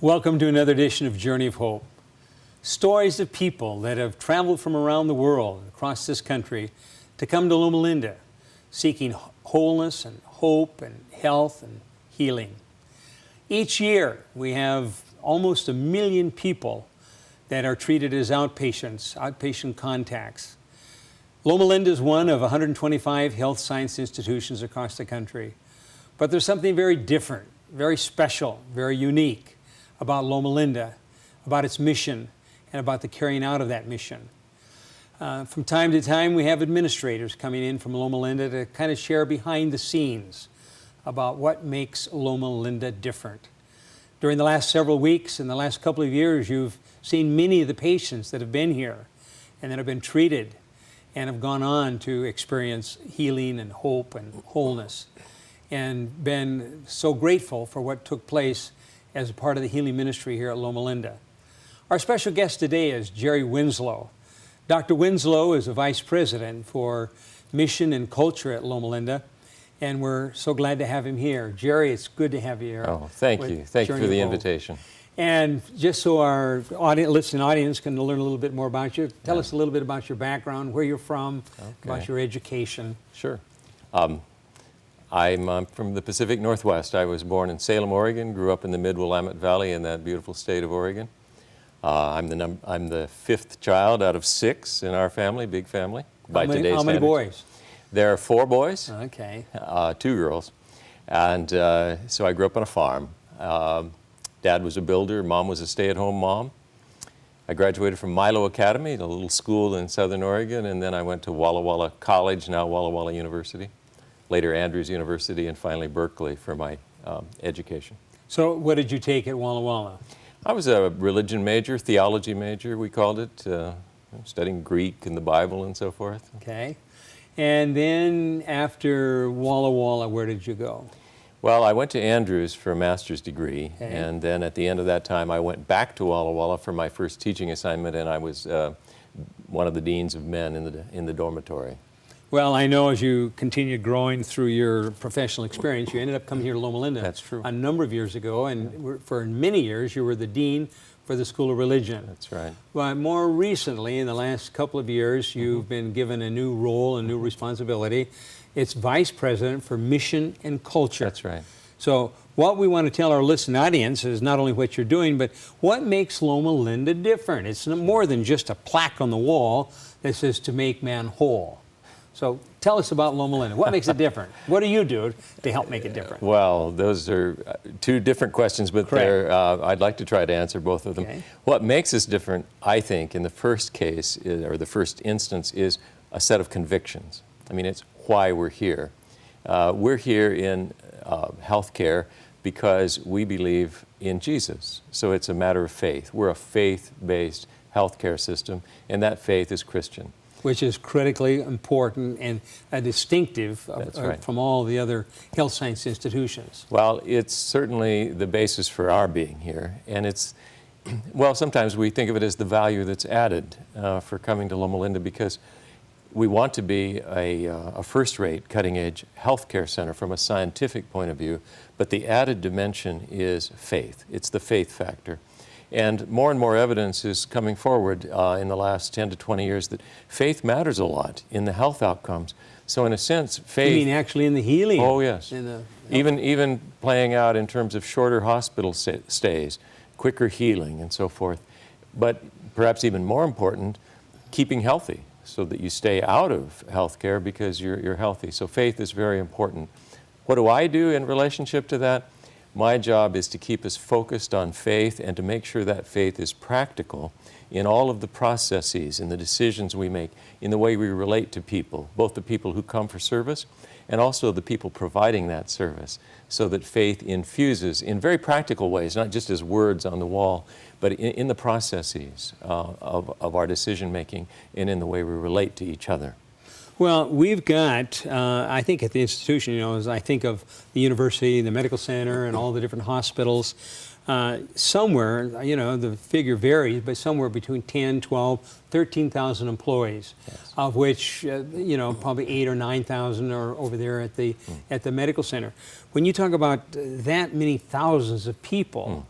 Welcome to another edition of Journey of Hope. Stories of people that have traveled from around the world, across this country, to come to Loma Linda, seeking wholeness and hope and health and healing. Each year, we have almost 1 million people that are treated as outpatient contacts. Loma Linda is one of 125 health science institutions across the country. But there's something very different, very special, very unique about Loma Linda, about its mission, and about the carrying out of that mission. From time to time, we have administrators coming in from Loma Linda to kind of share behind the scenes about what makes Loma Linda different. During the last several weeks and the last couple of years, you've seen many of the patients that have been here and that have been treated and have gone on to experience healing and hope and wholeness, and been so grateful for what took place as a part of the healing ministry here at Loma Linda. Our special guest today is Jerry Winslow. Dr. Winslow is a vice president for mission and culture at Loma Linda, and we're so glad to have him here. Jerry, it's good to have you here. Oh, thank you. Thank you for the invitation. And just so our listening audience can learn a little bit more about you, tell us a little bit about your background, where you're from, about your education. Sure. I'm from the Pacific Northwest. I was born in Salem, Oregon, grew up in the Mid-Willamette Valley in that beautiful state of Oregon. I'm the fifth child out of 6 in our family, big family. How many boys? There are 4 boys, okay. 2 girls. And so I grew up on a farm. Dad was a builder, Mom was a stay-at-home mom. I graduated from Milo Academy, a little school in Southern Oregon, and then I went to Walla Walla College, now Walla Walla University. Later Andrews University, and finally Berkeley for my education. So what did you take at Walla Walla? I was a religion major, theology major, we called it, studying Greek and the Bible and so forth. Okay. And then after Walla Walla, where did you go? Well, I went to Andrews for a master's degree, and then at the end of that time I went back to Walla Walla for my first teaching assignment, and I was one of the deans of men in the dormitory. Well, I know as you continued growing through your professional experience, you ended up coming here to Loma Linda. That's true. A number of years ago, and for many years you were the dean for the School of Religion. That's right. But more recently, in the last couple of years, you've been given a new role, a new responsibility. It's vice president for mission and culture. That's right. So what we want to tell our listening audience is not only what you're doing, but what makes Loma Linda different. It's more than just a plaque on the wall that says to make man whole. So tell us about Loma Linda. What makes it different? What do you do to help make it different? Well, those are 2 different questions, but I'd like to try to answer both of them. Okay. What makes us different, I think, in the first case, or the first instance, is a set of convictions. I mean, it's why we're here. We're here in healthcare because we believe in Jesus. So it's a matter of faith. We're a faith-based healthcare system, and that faith is Christian. Which is critically important and a distinctive from all the other health science institutions. Well, it's certainly the basis for our being here, and it's, well, sometimes we think of it as the value that's added for coming to Loma Linda, because we want to be a first-rate, cutting-edge healthcare center from a scientific point of view, but the added dimension is faith. It's the faith factor. And more evidence is coming forward in the last 10 to 20 years that faith matters a lot in the health outcomes. So in a sense, faith... You mean actually in the healing? Oh, yes. Even playing out in terms of shorter hospital stays, quicker healing, and so forth. But perhaps even more important, keeping healthy so that you stay out of healthcare because you're healthy. So faith is very important. What do I do in relationship to that? My job is to keep us focused on faith and to make sure that faith is practical in all of the processes and the decisions we make, in the way we relate to people, both the people who come for service and also the people providing that service, so that faith infuses in very practical ways, not just as words on the wall, but in the processes of our decision making and in the way we relate to each other. Well, we've got, I think at the institution, as I think of the university, the medical center, and all the different hospitals, somewhere, the figure varies, but somewhere between 10, 12, 13,000 employees, yes, of which, probably 8,000 or 9,000 are over there at the medical center. When you talk about that many thousands of people,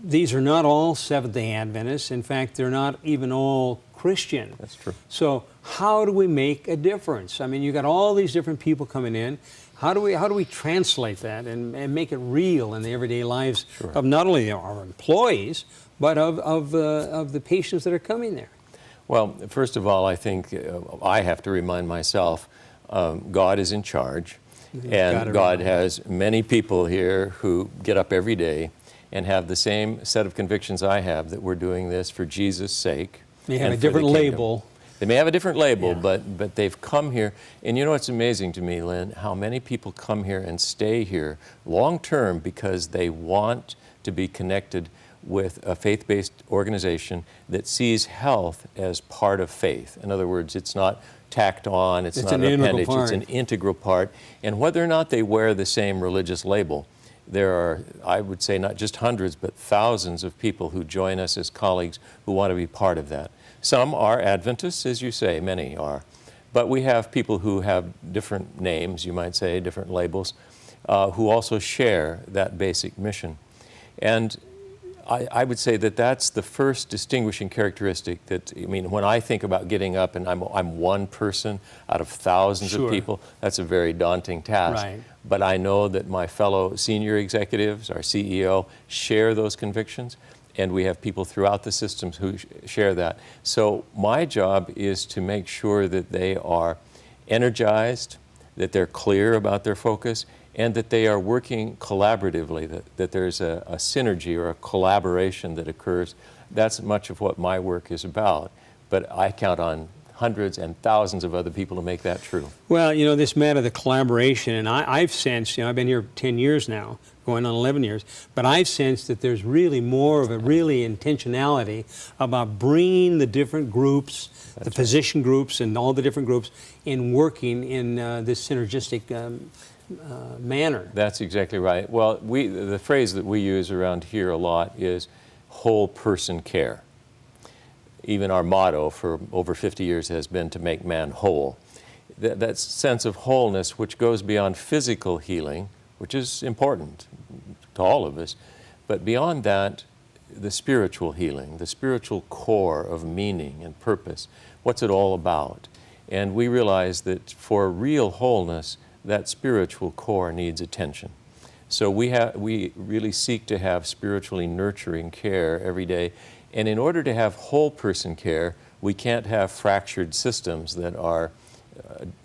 these are not all Seventh-day Adventists. In fact, they're not even all Christian. That's true. So how do we make a difference? I mean, you got all these different people coming in. How do we translate that and make it real in the everyday lives of not only our employees, but of the patients that are coming there? Well, first of all, I think I have to remind myself, God is in charge, and God has many people here who get up every day and have the same set of convictions I have, that we're doing this for Jesus' sake. They have a different label. They may have a different label, but they've come here. And you know what's amazing to me, Lynn, how many people come here and stay here long term because they want to be connected with a faith-based organization that sees health as part of faith. In other words, it's not tacked on, it's not an appendage, it's an integral part. And whether or not they wear the same religious label, there are, I would say, not just hundreds, but thousands of people who join us as colleagues who want to be part of that. Some are Adventists, as you say, many are. But we have people who have different names, you might say, different labels, who also share that basic mission. And I would say that that's the first distinguishing characteristic that, I mean, when I think about getting up and I'm one person out of thousands of people, that's a very daunting task. Right. But I know that my fellow senior executives, our CEO, share those convictions, and we have people throughout the systems who share that. So my job is to make sure that they are energized, that they're clear about their focus, and that they are working collaboratively, that there's a synergy or a collaboration that occurs. That's much of what my work is about. But I count on hundreds and thousands of other people to make that true. Well, you know, this matter, the collaboration, and I've sensed, you know, I've been here 10 years now, going on 11 years, but I've sensed that there's really more of a intentionality about bringing the different groups, the physician groups and all the different groups, in working in this synergistic manner. That's exactly right. Well, the phrase that we use around here a lot is whole person care. Even our motto for over 50 years has been to make man whole. That sense of wholeness, which goes beyond physical healing, which is important to all of us, but beyond that, the spiritual healing, the spiritual core of meaning and purpose. What's it all about? And we realize that for real wholeness, that spiritual core needs attention. So we really seek to have spiritually nurturing care every day. And in order to have whole person care, we can't have fractured systems that are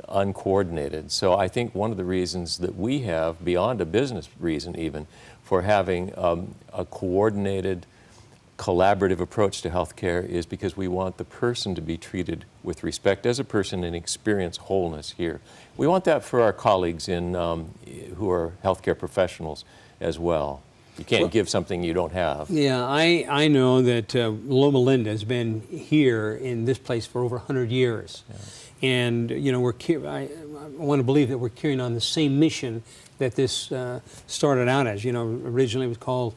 uncoordinated. So I think one of the reasons that we have, beyond a business reason even, for having a coordinated, collaborative approach to healthcare is because we want the person to be treated with respect as a person and experience wholeness here. We want that for our colleagues who are healthcare professionals as well. You can't give something you don't have. Yeah, I know that Loma Linda has been here in this place for over 100 years. Yeah. And, you know, I want to believe that we're carrying on the same mission that this started out as. You know, originally it was called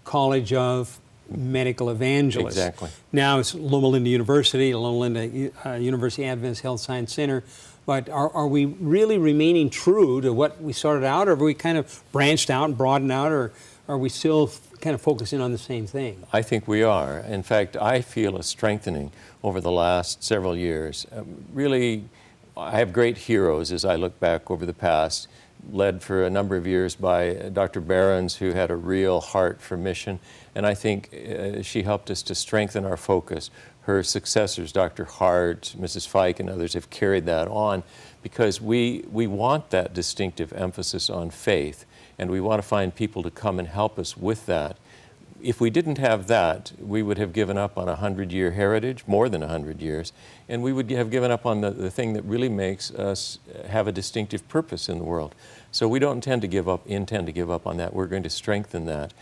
College of Medical Evangelists. Exactly. Now it's Loma Linda University, Loma Linda University Adventist Health Science Center. But are we really remaining true to what we started out, or have we kind of branched out and broadened out, or are we still kind of focusing on the same thing? I think we are. In fact, I feel a strengthening over the last several years. Really, I have great heroes as I look back over the past, led for a number of years by Dr. Behrens, who had a real heart for mission. And I think she helped us to strengthen our focus. Her successors, Dr. Hart, Mrs. Fike, and others have carried that on because we want that distinctive emphasis on faith. And we want to find people to come and help us with that. If we didn't have that, we would have given up on a 100-year heritage, more than 100 years, and we would have given up on the thing that really makes us have a distinctive purpose in the world. So we don't intend to give up on that. We're going to strengthen that.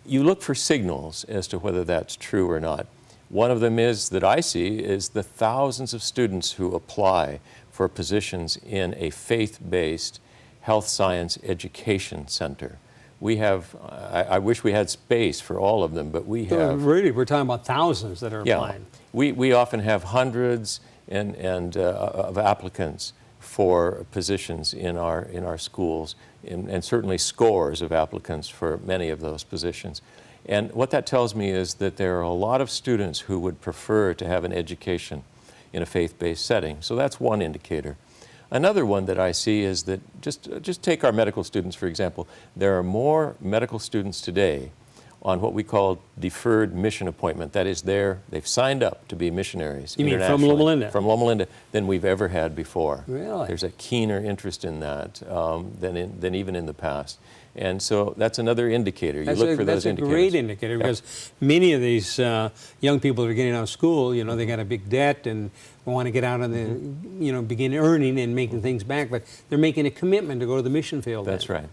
You look for signals as to whether that's true or not. One of them is, that I see, is the thousands of students who apply for positions in a faith-based health science education center. We have, I wish we had space for all of them, but we have. Really, we're talking about thousands that are applying. We often have hundreds of applicants for positions in our schools, and certainly scores of applicants for many of those positions. And what that tells me is that there are a lot of students who would prefer to have an education in a faith-based setting. So that's one indicator. Another one that I see is that, just take our medical students, for example. There are more medical students today on what we call deferred mission appointment. That is, they've signed up to be missionaries. You mean from Loma Linda? From Loma Linda, than we've ever had before. Really? There's a keener interest in that than even in the past. And so that's another indicator. You look for those indicators. That's a great indicator, because many of these young people that are getting out of school, you know, they got a big debt and want to get out on the, you know, begin earning and making things back, but they're making a commitment to go to the mission field. That's right.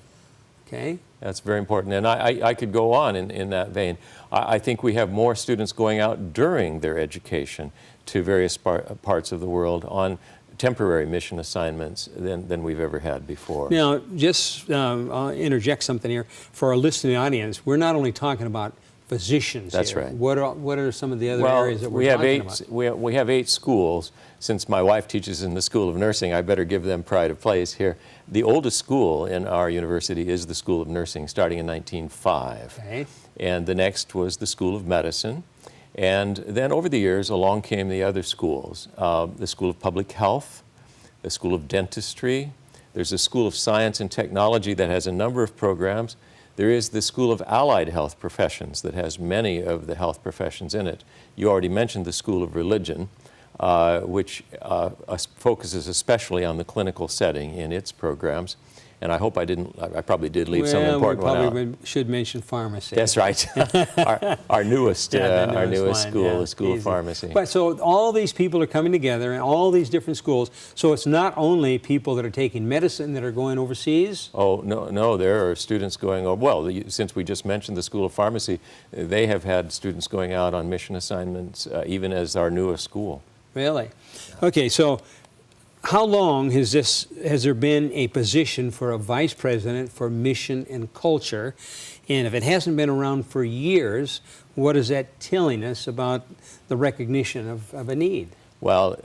Okay. That's very important. And I could go on in that vein. I think we have more students going out during their education to various parts of the world on temporary mission assignments than we've ever had before. Now, just I'll interject something here. For our listening audience, we're not only talking about physicians. That's here. right. What are some of the other areas that we're talking about? We have 8 schools. Since my wife teaches in the School of Nursing, I better give them pride of place here. The oldest school in our university is the School of Nursing, starting in 1905. Okay. And the next was the School of Medicine. And then over the years, along came the other schools. The School of Public Health, the School of Dentistry. There's a School of Science and Technology that has a number of programs. There is the School of Allied Health Professions that has many of the health professions in it. You already mentioned the School of Religion, which focuses especially on the clinical setting in its programs. And I hope I probably did leave some important one out. We probably should mention pharmacy. That's right. our newest school, the School of Pharmacy. But so all these people are coming together in all these different schools. So it's not only people that are taking medicine that are going overseas? Oh, no, there are students going over. Well, since we just mentioned the School of Pharmacy, they have had students going out on mission assignments even as our newest school. Really? Okay, so how long has there been a position for a vice president for mission and culture? And if it hasn't been around for years, what is that telling us about the recognition of a need? Well,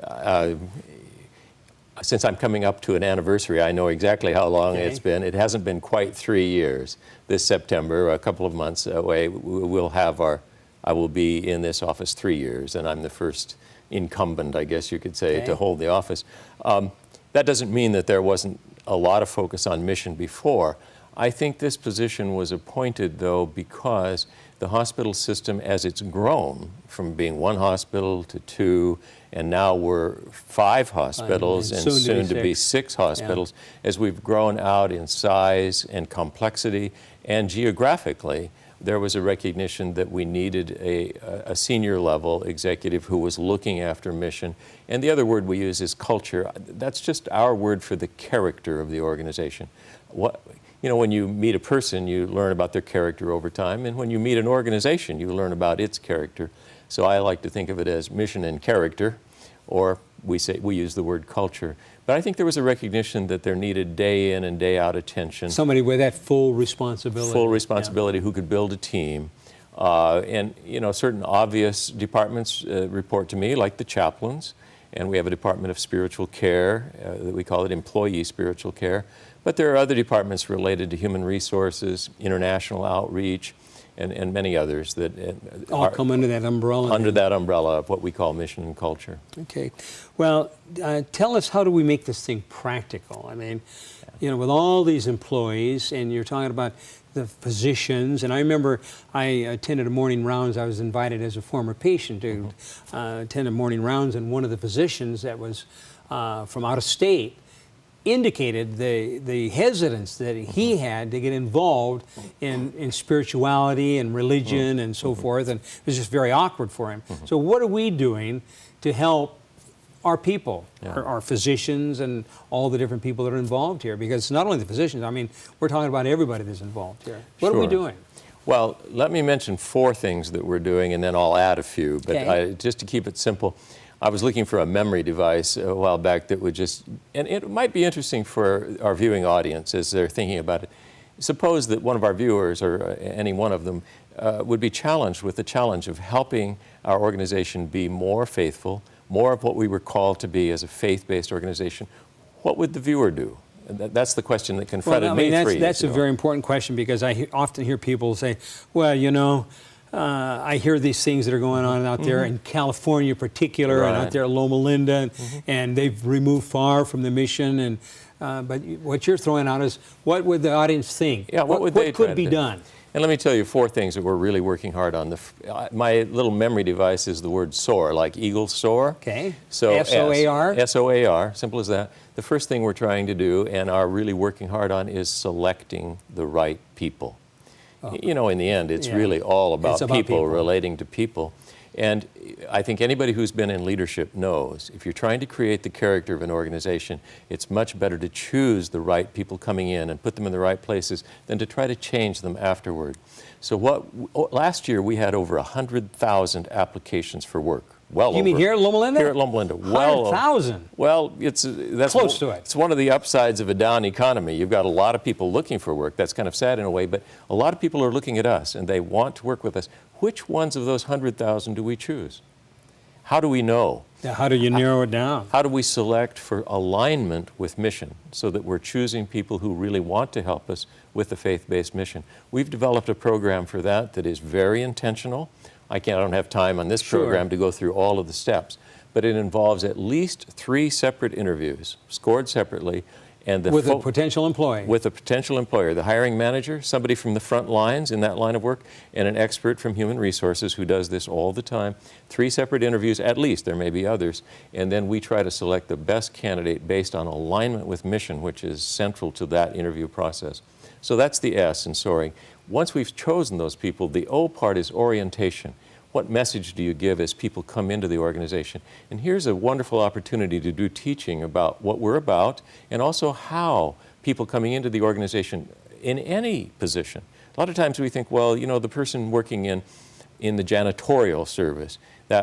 since I'm coming up to an anniversary, I know exactly how long it's been. It hasn't been quite 3 years. This September, a couple of months away, I will be in this office 3 years, and I'm the first incumbent, I guess you could say, to hold the office. That doesn't mean that there wasn't a lot of focus on mission before. I think this position was appointed, though, because the hospital system, as it's grown from being 1 hospital to 2, and now we're 5 hospitals and soon to be 6 hospitals, as we've grown out in size and complexity and geographically, there was a recognition that we needed a senior level executive who was looking after mission. And the other word we use is culture. That's just our word for the character of the organization. When you meet a person, you learn about their character over time. And when you meet an organization, you learn about its character. So I like to think of it as mission and character, or we use the word culture. But I think there was a recognition that there needed day in and day out attention. Somebody with that full responsibility. Full responsibility, who could build a team. And certain obvious departments report to me, like the chaplains. And we have a department of spiritual care, that we call it employee spiritual care. But there are other departments related to human resources, international outreach, and many others that all come under that umbrella. Under that umbrella of what we call mission and culture. Okay. Well, tell us, how do we make this thing practical? I mean, with all these employees, and you're talking about the physicians, and I remember I attended a morning rounds. I was invited as a former patient to attend a morning rounds, and one of the physicians that was from out of state indicated the hesitance that he had to get involved in spirituality and religion and so forth, and it was just very awkward for him. So what are we doing to help our people, our physicians, and all the different people that are involved here? Because it's not only the physicians, I mean, we're talking about everybody that's involved here. What are we doing? Well, let me mention 4 things that we're doing, and then I'll add a few. But just to keep it simple, I was looking for a memory device a while back that would and it might be interesting for our viewing audience as they're thinking about it. Suppose that one of our viewers, or any one of them, would be challenged with the challenge of helping our organization be more faithful, more of what we were called to be as a faith-based organization. what would the viewer do? That's the question that confronted me 3 years ago. That's a very important question, because I often hear people say, well, you know, I hear these things that are going on out there in California in particular, and out there at Loma Linda, and they've removed far from the mission. And but what you're throwing out is, what would the audience think? Yeah, what could be done? And let me tell you 4 things that we're really working hard on. My little memory device is the word soar, like eagle soar. Okay. So S-O-A-R? S-O-A-R, simple as that. The first thing we're trying to do and are really working hard on is selecting the right people. You know, in the end, it's really all about people, relating to people. And I think anybody who's been in leadership knows, if you're trying to create the character of an organization, it's much better to choose the right people coming in and put them in the right places than to try to change them afterward. So last year we had over 100,000 applications for work. You mean here at Loma Linda? Here at Loma Linda. 100,000? Well, that's close to it. It's one of the upsides of a down economy. You've got a lot of people looking for work. That's kind of sad in a way, but a lot of people are looking at us and they want to work with us. Which ones of those 100,000 do we choose? How do we know? Now, how do you narrow it down? How do we select for alignment with mission so that we're choosing people who really want to help us with the faith-based mission? We've developed a program for that is very intentional. I don't have time on this program to go through all of the steps, but it involves at least 3 separate interviews, scored separately, and with a potential employee. With a potential employer, the hiring manager, somebody from the front lines in that line of work, and an expert from human resources who does this all the time. 3 separate interviews, at least, there may be others, and then we try to select the best candidate based on alignment with mission, which is central to that interview process. So that's the S in soaring. Once we've chosen those people, the O part is orientation. What message do you give as people come into the organization? And here's a wonderful opportunity to do teaching about what we're about and also how people coming into the organization in any position. A lot of times we think, well, you know, the person working in the janitorial service,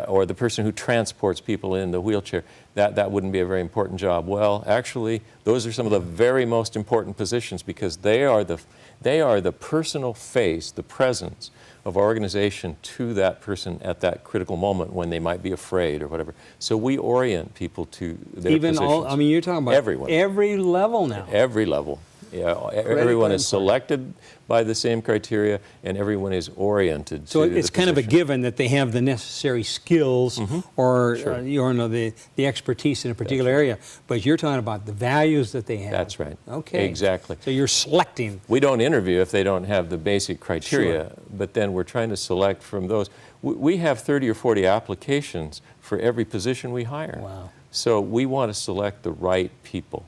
or the person who transports people in the wheelchair, that wouldn't be a very important job. Well, actually, those are some of the very most important positions because they are the personal face, the presence of our organization to that person at that critical moment when they might be afraid or whatever. So we orient people to their positions. I mean, you're talking about everyone. Every level now. Every level. Yeah, everyone is selected by the same criteria, and everyone is oriented to the position. So it's kind of a given that they have the necessary skills or you know, the expertise in a particular area. But you're talking about the values that they have. That's right. Okay. Exactly. So you're selecting. We don't interview if they don't have the basic criteria, but then we're trying to select from those. We have 30 or 40 applications for every position we hire. Wow. So we want to select the right people.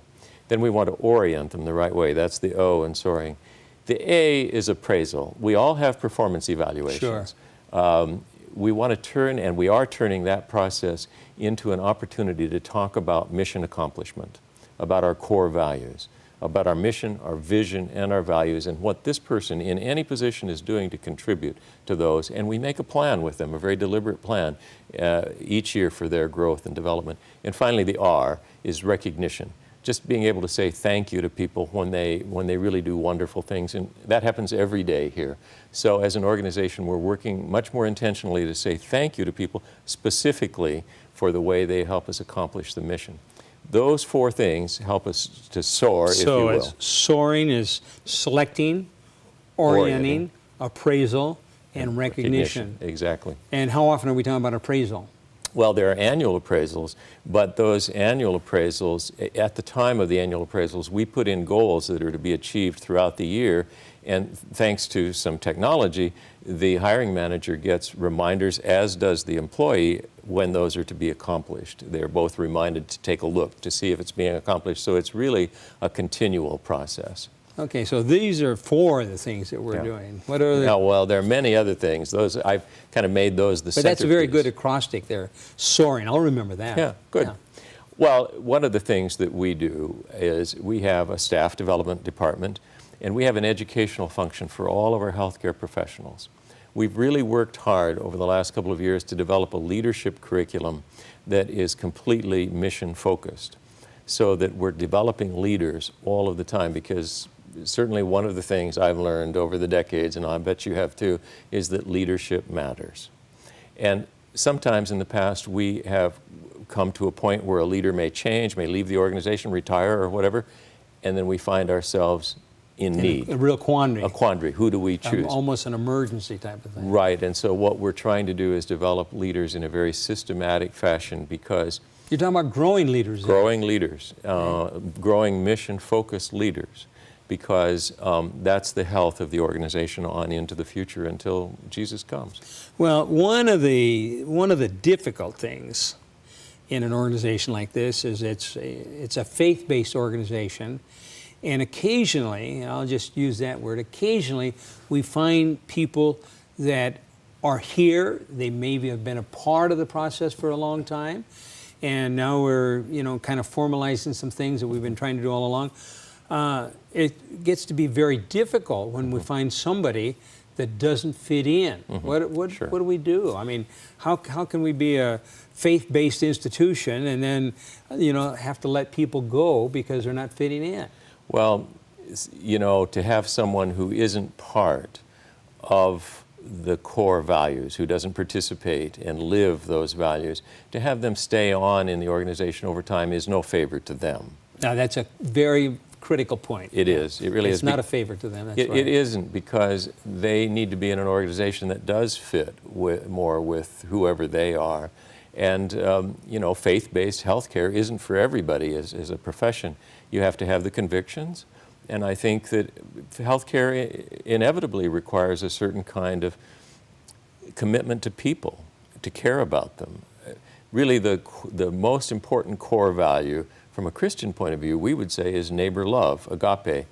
Then we want to orient them the right way. That's the O in soaring. The A is appraisal. We all have performance evaluations. We want to turn, and we are turning that process into an opportunity to talk about mission accomplishment, about our core values, about our mission, our vision, and our values, and what this person in any position is doing to contribute to those. And we make a plan with them, a very deliberate plan each year for their growth and development. And finally, the R is recognition. Just being able to say thank you to people when they really do wonderful things, and that happens every day here. So as an organization, we're working much more intentionally to say thank you to people specifically for the way they help us accomplish the mission. Those 4 things help us to soar, if you will. So soaring is selecting, orienting, appraisal, and recognition. Exactly. And how often are we talking about appraisal? Well, there are annual appraisals, but those annual appraisals, at the time of the annual appraisals, we put in goals that are to be achieved throughout the year, and thanks to some technology, the hiring manager gets reminders, as does the employee, when those are to be accomplished. They're both reminded to take a look to see if it's being accomplished, so it's really a continual process. Okay, so these are 4 of the things that we're doing. What are the... Now, well, there are many other things. Those I've kind of made those the centerpiece. But that's a very good acrostic there, soaring. I'll remember that. Yeah, good. Yeah. Well, one of the things that we do is we have a staff development department, and we have an educational function for all of our healthcare professionals. We've really worked hard over the last couple of years to develop a leadership curriculum that is completely mission-focused, so that we're developing leaders all of the time, because certainly one of the things I've learned over the decades, and I bet you have too, is that leadership matters. And sometimes in the past we have come to a point where a leader may change, may leave the organization, retire or whatever, and then we find ourselves in need. A real quandary. A quandary. Who do we choose? Almost an emergency type of thing. Right, and so what we're trying to do is develop leaders in a very systematic fashion, because You're talking about growing leaders. growing leaders, growing mission-focused leaders, because that's the health of the organization on into the future until Jesus comes. Well, one of the difficult things in an organization like this is it's a faith-based organization, and occasionally, I'll just use that word, occasionally we find people that are here, they maybe have been a part of the process for a long time, and now we're, kind of formalizing some things that we've been trying to do all along. It gets to be very difficult when we find somebody that doesn't fit in. What do we do? I mean, how can we be a faith-based institution and then, have to let people go because they're not fitting in? Well, to have someone who isn't part of the core values, who doesn't participate and live those values, to have them stay on in the organization over time is no favor to them. Now, that's a very critical point. It is. It really is. It's not a favor to them. That's right. It isn't, because they need to be in an organization that does fit more with whoever they are. And, faith-based healthcare isn't for everybody as a profession. You have to have the convictions. And I think that healthcare inevitably requires a certain kind of commitment to people, to care about them. Really, the most important core value from a Christian point of view, we would say, is neighbor love, agape.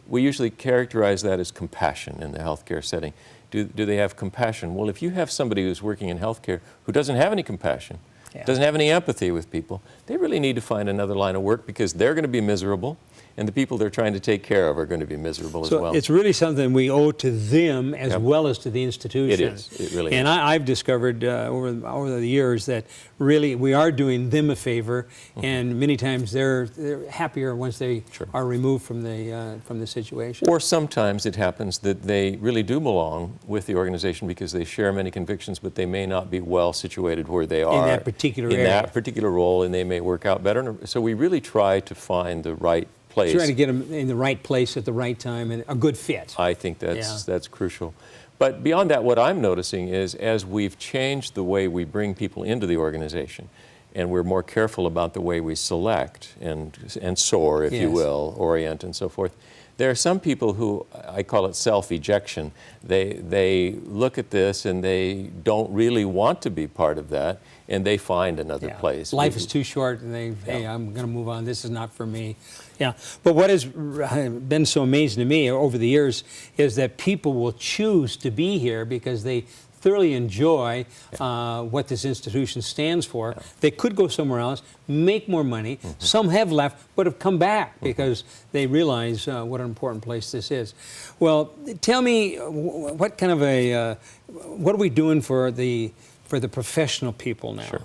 We usually characterize that as compassion in the healthcare setting. Do they have compassion? Well, if you have somebody who's working in healthcare who doesn't have any compassion, doesn't have any empathy with people, they really need to find another line of work, because they're going to be miserable, and the people they're trying to take care of are going to be miserable as well. So it's really something we owe to them as well as to the institution. It is. It really is. And I've discovered over the years that really we are doing them a favor, and many times they're happier once they are removed from the situation. Or sometimes it happens that they really do belong with the organization because they share many convictions, but they may not be well situated where they are. In that particular area. In that particular role, and they may work out better. So we really try to find the right place. Trying to get them in the right place at the right time and a good fit. I think that's crucial. But beyond that, what I'm noticing is, as we've changed the way we bring people into the organization, and we're more careful about the way we select and soar, if you will, orient and so forth, there are some people who, I call it self-ejection. They look at this and they don't really want to be part of that, and they find another place. Life is too short, and hey, I'm going to move on. This is not for me. Yeah, but what has been so amazing to me over the years is that people will choose to be here because they thoroughly enjoy what this institution stands for. They could go somewhere else, make more money. Some have left, but have come back because they realize what an important place this is. Well, tell me, what kind of what are we doing for the professional people now? Sure.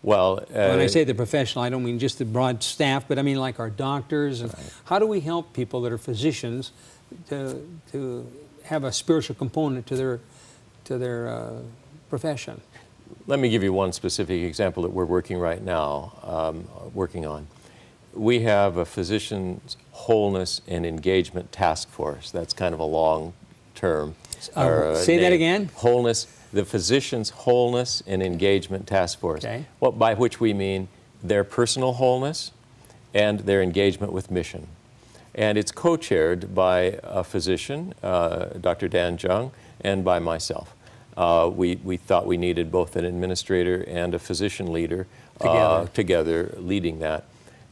Well, when I say the professional, I don't mean just the broad staff, but I mean like our doctors. And how do we help people that are physicians to have a spiritual component to their profession? Let me give you one specific example that we're working right now, working on. We have a physician's wholeness and engagement task force. That's kind of a long term. Say that again? Wholeness. The Physician's Wholeness and Engagement Task Force, by which we mean their personal wholeness and their engagement with mission. And it's co-chaired by a physician, Dr. Dan Jung, and by myself. We thought we needed both an administrator and a physician leader together leading that.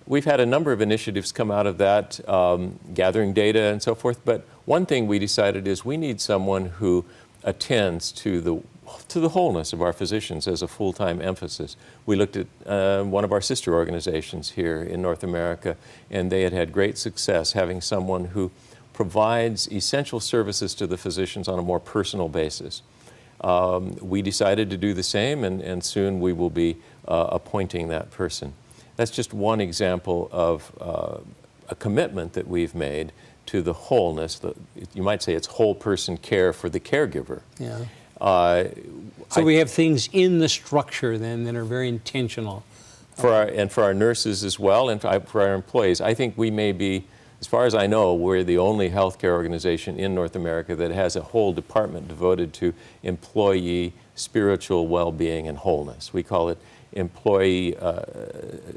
We've had a number of initiatives come out of that, gathering data and so forth, but one thing we decided is we need someone who attends to the wholeness of our physicians as a full-time emphasis. We looked at one of our sister organizations here in North America, and they had had great success having someone who provides essential services to the physicians on a more personal basis. We decided to do the same, and soon we will be appointing that person. That's just one example of a commitment that we've made to the wholeness. You might say it's whole person care for the caregiver. Yeah. So we have things in the structure then that are very intentional. For our nurses as well, and for our employees. I think we may be, as far as I know, we're the only healthcare organization in North America that has a whole department devoted to employee spiritual well-being and wholeness. We call it employee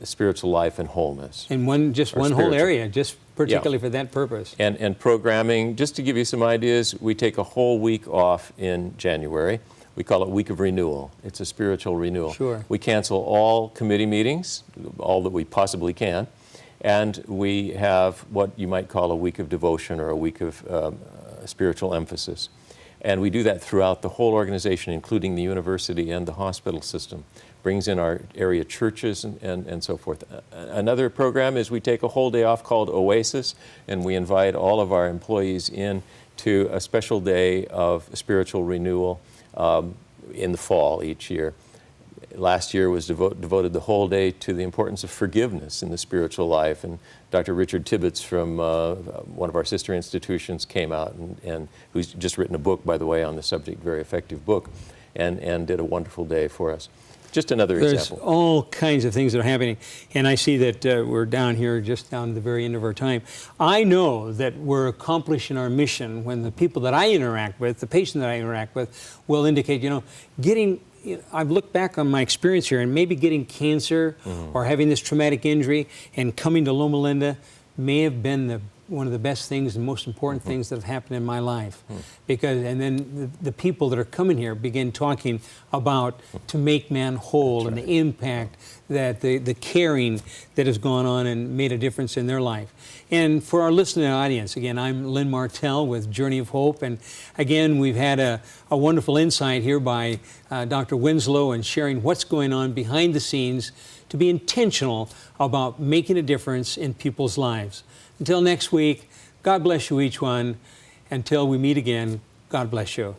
spiritual life and wholeness. And one whole area, just particularly for that purpose. And programming, just to give you some ideas, we take a whole week off in January. We call it Week of Renewal. It's a spiritual renewal. Sure. We cancel all committee meetings, all that we possibly can, and we have what you might call a week of devotion or a week of spiritual emphasis. And we do that throughout the whole organization, including the university and the hospital system. Brings in our area churches and so forth. Another program is we take a whole day off called Oasis, and we invite all of our employees in to a special day of spiritual renewal in the fall each year. Last year was devoted the whole day to the importance of forgiveness in the spiritual life, and Dr. Richard Tibbetts from one of our sister institutions came out and who's just written a book, by the way, on the subject, very effective book, and did a wonderful day for us. Just another example. There's all kinds of things that are happening, and I see that we're down here, just down to the very end of our time. I know that we're accomplishing our mission when the people that I interact with, the patient that I interact with, will indicate, I've looked back on my experience here, and maybe getting cancer or having this traumatic injury and coming to Loma Linda may have been one of the best things and most important things that have happened in my life. And then the people that are coming here begin talking about to make man whole and the impact that the caring that has gone on and made a difference in their life. And for our listening audience, again, I'm Lynn Martell with Journey of Hope. And again, we've had a wonderful insight here by Dr. Winslow and sharing what's going on behind the scenes to be intentional about making a difference in people's lives. Until next week, God bless you each one. Until we meet again, God bless you.